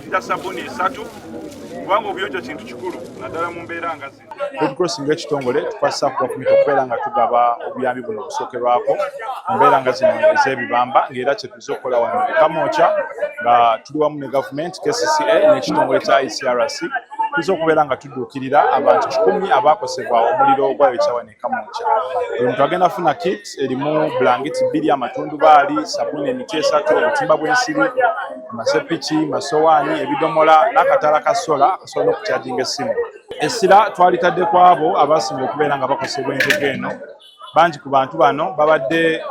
lita sabuni 3 kubanga obuyonjo kintu kikulu naddala mu mbeera nga zino. Red Cross ng'ekitongole tukwasa ku gavumenti okubeera nga tugaba obuyambi buno obusookerwako mu mbeera nga zino ez'ebibamba, ng'era kye tuze okukola wano e Kamwokya nga tuli wamu ne gavumenti KCCA n'ekitongole kya ICRC tuze okubeera nga tudduukirira abantu 10 abaakosebwa omuliro ogwayokya wano e Kamwokya. Buli muntu agenda afuna kit erimu blanketi 2, amatundubaali, sabuni, emiti 3, obutimba bw'ensiri, amasepiki, masowaani, ebidomola n'akataala ka sola akasobola okukyajinga essimu. Essira twalitadde ku abo abasinga okubeera nga bakosebwa enjega eno. Bangi ku bantu bano babadde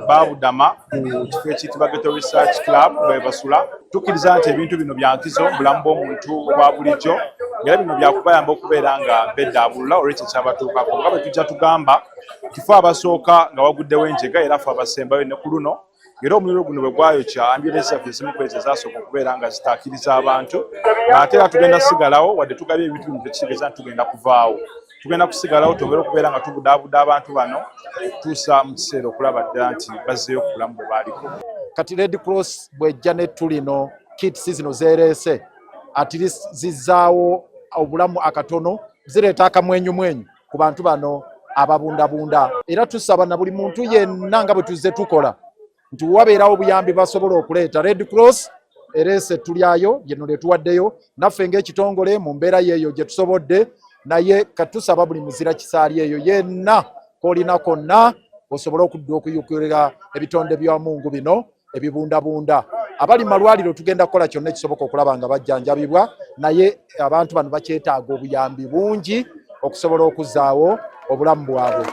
babudama ku kifo ekiyitibwa Ghetto Research Club bwe basula. Tukkiriza nti ebintu bino bya nkizo mu bulamu bw'omuntu obwa bulijjo, era bino byakubayamba okubeera nga beddaabulula olw'ekyo kyabatuukako. Nga bwe tujja tugamba, kifo abasooka nga waguddewo enjega era ffe abasembayo ne ku luno. Era omuliro guno bwe gwayokya ambyulensi zaffe ezimu ku ezo ezasooka okubeera nga zitaakiriza abantu, ate era tugenda sigalawo wadde tugabye ebintu bino tekitegeeza nti tugenda kuvaawo. Tugenda kusigalawo twongere okubeera nga tubudaabuda abantu bano okutuusa mu kiseera okulaba ddala nti bazzeeyo ku bulamu bwe baaliko. Kati Red Cross bw'ejja nettu lino kits zino zeereese ati zizzaawo obulamu akatono, zireeta akamwenyumwenyu ku bantu bano ababundabunda. Era tusaba na buli muntu yenna nga bwe tuzze tukola nti wabeerawo obuyambi basobola okuleeta. Red Cross ereese ettu lyayo lyeno lyetuwaddeyo, naffe ng'ekitongole mu mbeera yeeyo gye tusobodde, naye katusaba buli muzira kisaali eyo yenna k'olina konna osobole okudda okuyukirira ebitonde bya Mungu bino ebibundabunda. Abali malwaliro tugenda kukola kyonna ekisoboka okulaba nga bajjanjabibwa, naye abantu bano bakyetaaga obuyambi bungi okusobola okuzzaawo obulamu bwabwe.